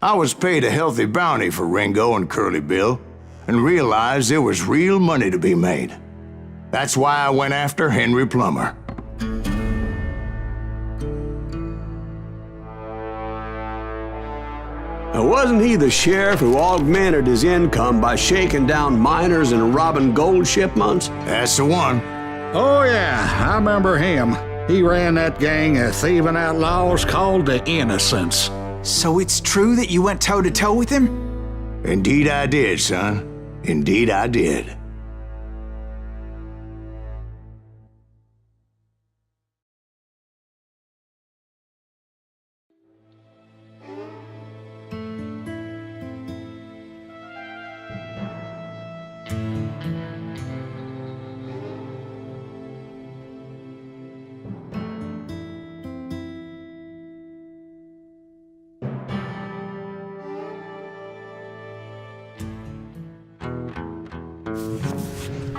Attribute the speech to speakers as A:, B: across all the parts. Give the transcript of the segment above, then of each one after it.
A: I was paid a healthy bounty for Ringo and Curly Bill, and realized there was real money to be made. That's why I went after Henry Plummer.
B: Wasn't he the sheriff who augmented his income by shaking down miners and robbing gold shipments?
A: That's the one.
C: Oh yeah, I remember him. He ran that gang of thieving outlaws called the Innocents.
D: So it's true that you went toe-to-toe with him?
A: Indeed I did, son. Indeed I did.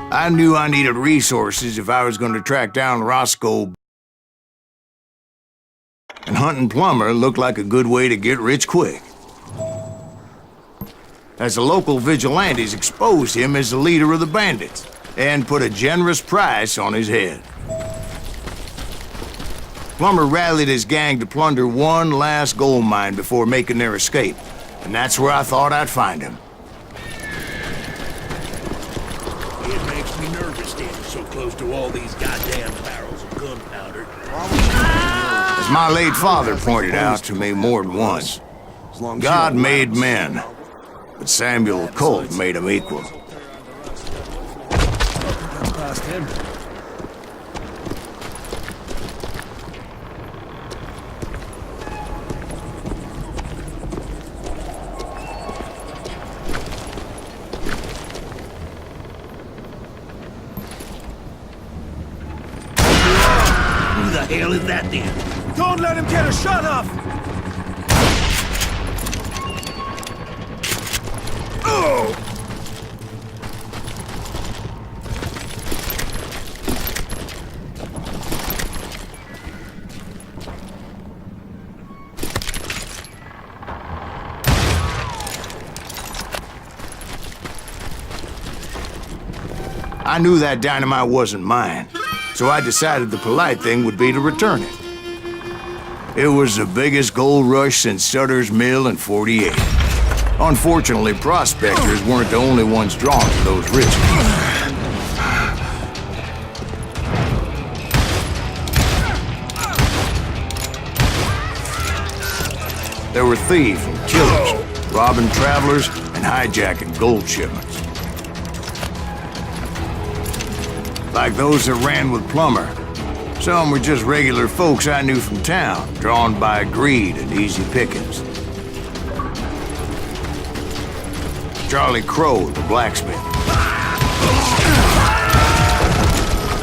A: I knew I needed resources if I was going to track down Roscoe, and hunting Plummer looked like a good way to get rich quick. As the local vigilantes exposed him as the leader of the bandits and put a generous price on his head. Plummer rallied his gang to plunder one last gold mine before making their escape, and that's where I thought I'd find him.
E: Close to all these goddamn barrels of gunpowder.
A: As my late father pointed out to me more than once, God made men, but Samuel Colt made them equal.
E: Past him. Who the hell is that then?
F: Don't let him get a shot off!
E: Oh!
A: I knew that dynamite wasn't mine, so I decided the polite thing would be to return it. It was the biggest gold rush since Sutter's Mill in '48. Unfortunately, prospectors weren't the only ones drawn to those riches. There were thieves and killers, robbing travelers and hijacking gold shipments. Like those that ran with Plummer. Some were just regular folks I knew from town, drawn by greed and easy pickings. Charlie Crow, the blacksmith.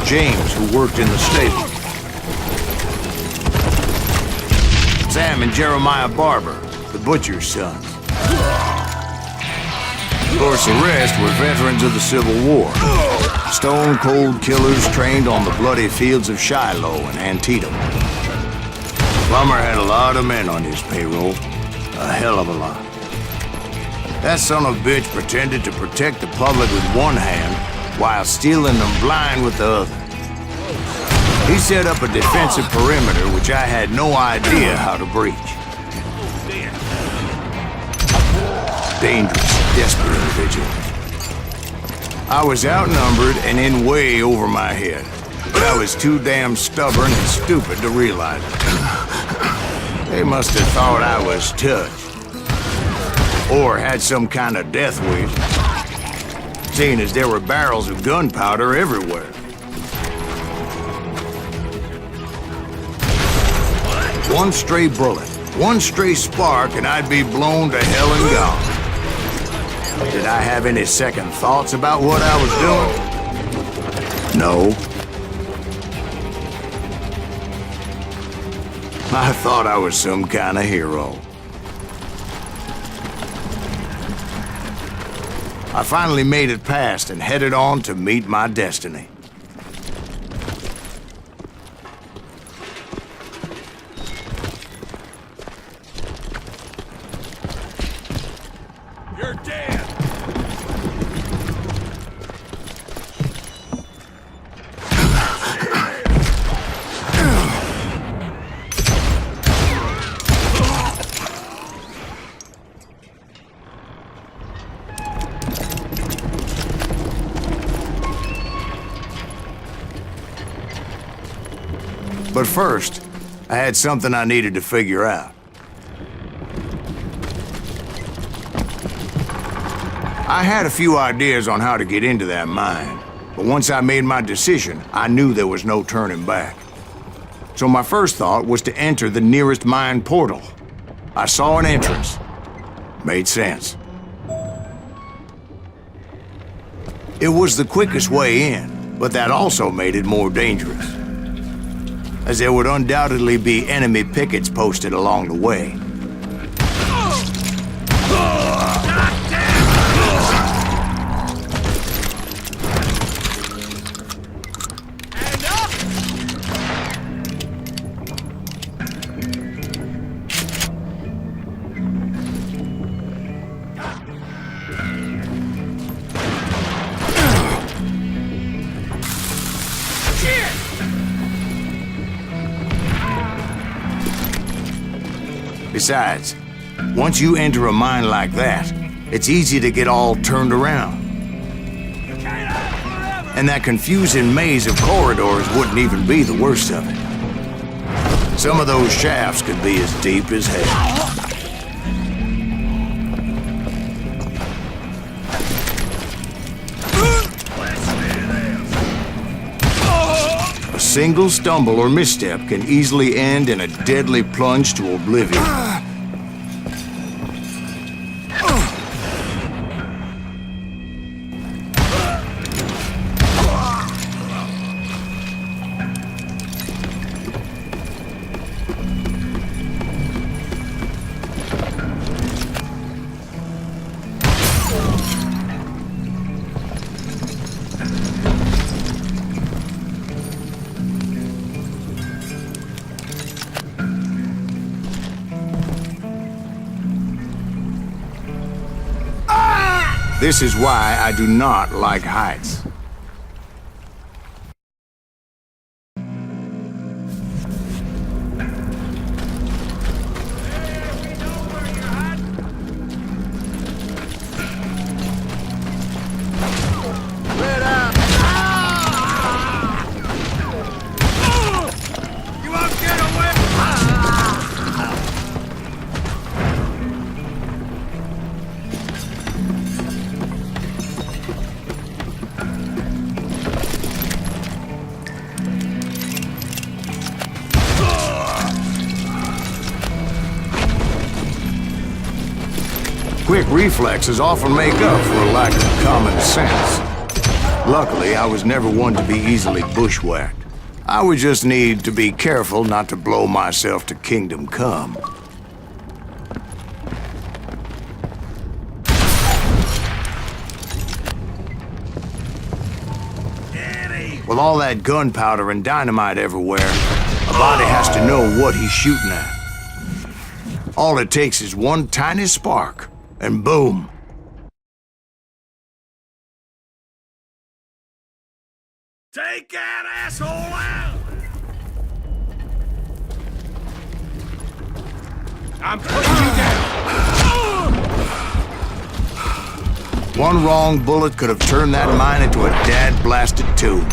A: James, who worked in the stable. Sam and Jeremiah Barber, the butcher's sons. Of course, the rest were veterans of the Civil War. Stone-cold killers trained on the bloody fields of Shiloh and Antietam. Plummer had a lot of men on his payroll. A hell of a lot. That son of a bitch pretended to protect the public with one hand while stealing them blind with the other. He set up a defensive perimeter which I had no idea how to breach. Dangerous, desperate individual. I was outnumbered and in way over my head, but I was too damn stubborn and stupid to realize it. They must have thought I was touched. Or had some kind of death wish, seeing as there were barrels of gunpowder everywhere. One stray bullet, one stray spark, and I'd be blown to hell and gone. Did I have any second thoughts about what I was doing? No. I thought I was some kind of hero. I finally made it past and headed on to meet my destiny. But first, I had something I needed to figure out. I had a few ideas on how to get into that mine, but once I made my decision, I knew there was no turning back. So my first thought was to enter the nearest mine portal. I saw an entrance. Made sense. It was the quickest way in, but that also made it more dangerous, as there would undoubtedly be enemy pickets posted along the way. Besides, once you enter a mine like that, it's easy to get all turned around. And that confusing maze of corridors wouldn't even be the worst of it. Some of those shafts could be as deep as hell. A single stumble or misstep can easily end in a deadly plunge to oblivion. This is why I do not like heights. Quick reflexes often make up for a lack of common sense. Luckily, I was never one to be easily bushwhacked. I would just need to be careful not to blow myself to kingdom come. With all that gunpowder and dynamite everywhere, a body has to know what he's shooting at. All it takes is one tiny spark, and boom.
E: Take that asshole out! I'm putting you down!
A: One wrong bullet could have turned that mine into a dad-blasted tomb.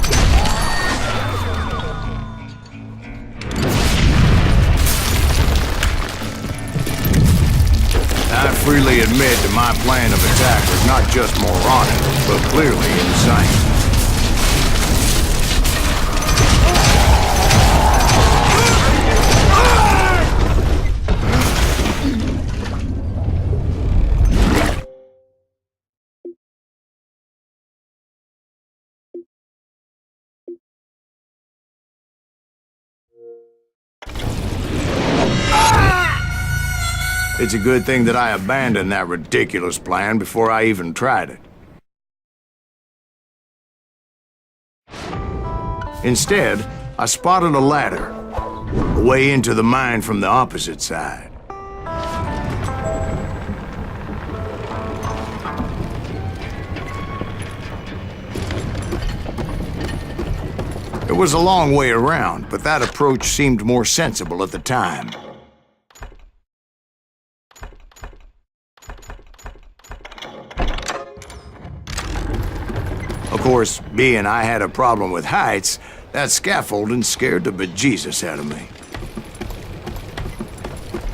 A: I freely admit that my plan of attack was not just moronic, but clearly insane. It's a good thing that I abandoned that ridiculous plan before I even tried it. Instead, I spotted a ladder, a way into the mine from the opposite side. It was a long way around, but that approach seemed more sensible at the time. A course, being I had a problem with heights, that scaffolding scared the bejesus out of me.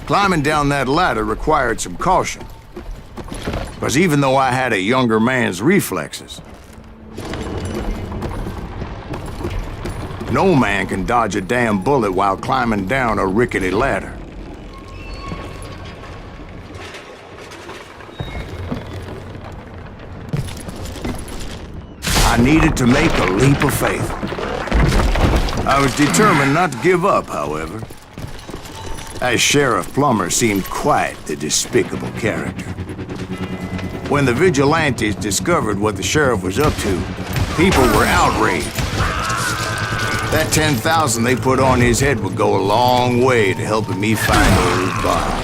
A: Climbing down that ladder required some caution. Because even though I had a younger man's reflexes, no man can dodge a damn bullet while climbing down a rickety ladder. I needed to make a leap of faith. I was determined not to give up, however, as Sheriff Plummer seemed quite the despicable character. When the vigilantes discovered what the sheriff was up to, people were outraged. That 10,000 they put on his head would go a long way to helping me find old Bob.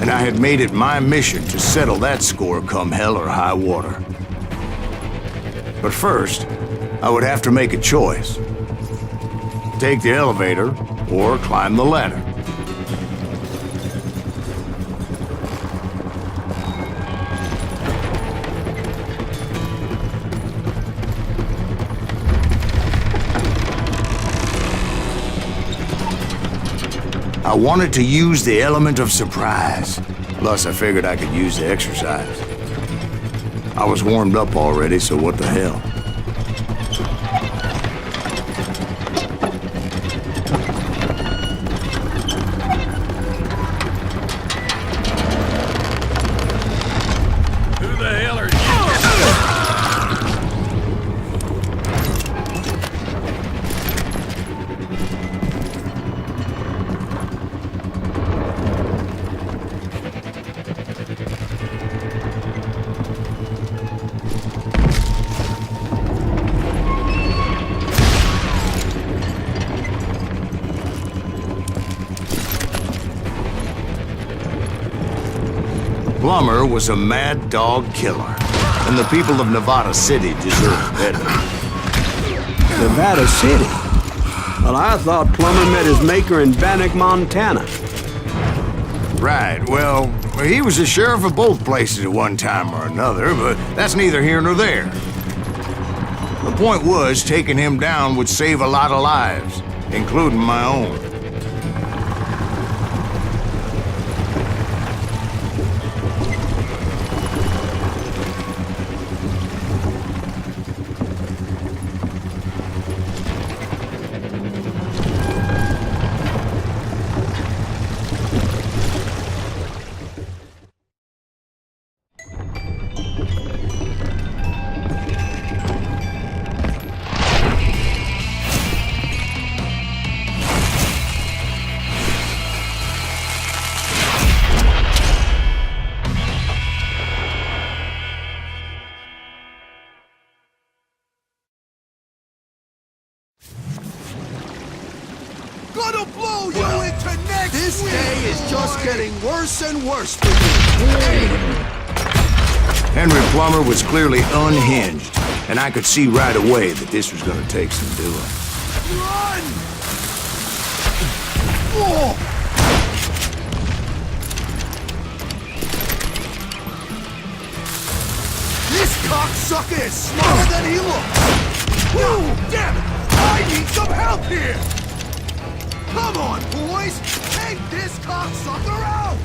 A: And I had made it my mission to settle that score come hell or high water. But first, I would have to make a choice. Take the elevator or climb the ladder. I wanted to use the element of surprise. Plus, I figured I could use the exercise. I was warmed up already, so what the hell?
E: Who the hell are you?
A: Plummer was a mad dog killer, and the people of Nevada City deserved better.
B: Nevada City? Well, I thought Plummer met his maker in Bannock, Montana.
A: Right, well, he was the sheriff of both places at one time or another, but that's neither here nor there. The point was, taking him down would save a lot of lives, including my own.
F: Gonna blow you into next This week, day is just getting worse and worse for you.
A: Henry Plummer was clearly unhinged, and I could see right away that this was gonna take some doing.
F: Run! Oh! This cocksucker is smarter than he looks! No, damn it! I need some help here! Come on, boys! Take this cocksucker out!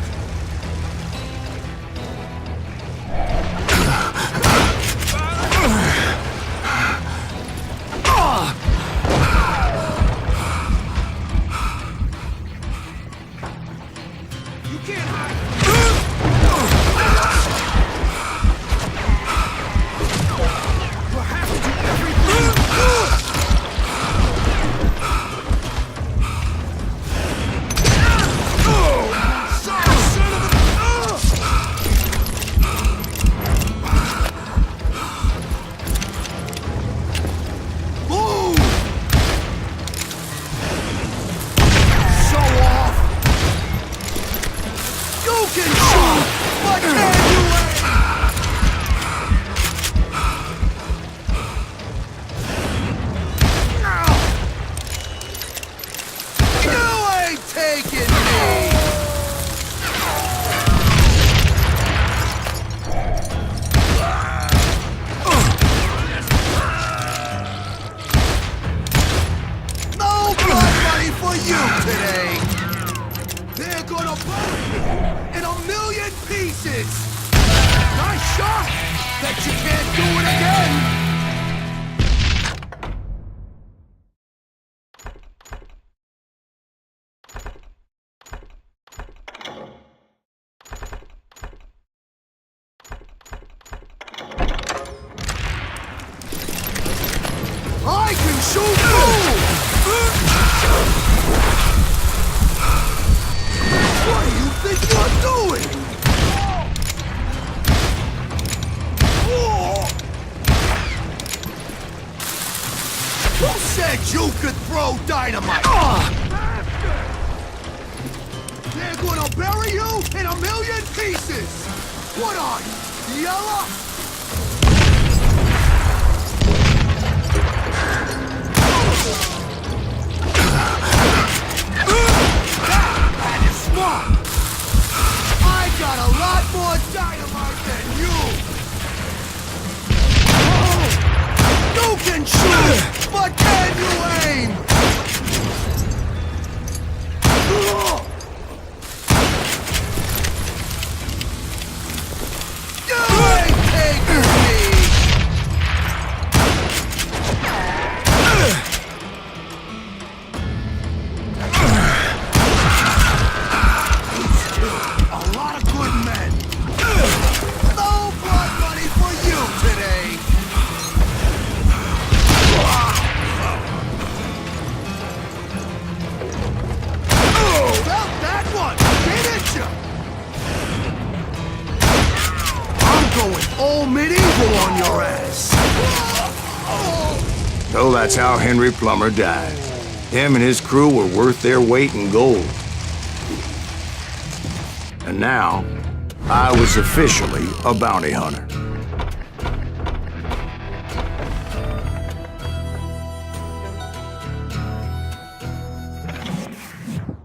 F: You can't hide! You have to do everything! today. They're gonna burn you in a million pieces. Nice shot. Bet you can't do it again. I can shoot too! What do you think you're doing? Who said you could throw dynamite? They're gonna bury you in a million pieces! What are you, yellow? That is smart! I got a lot more dynamite than you! You can shoot, but can you aim? You ain't taking me! A lot of good men. No blood money for you today. Felt that one, didn't you? I'm going all medieval on your ass.
A: So that's how Henry Plummer died. Him and his crew were worth their weight in gold. And now, I was officially a bounty hunter.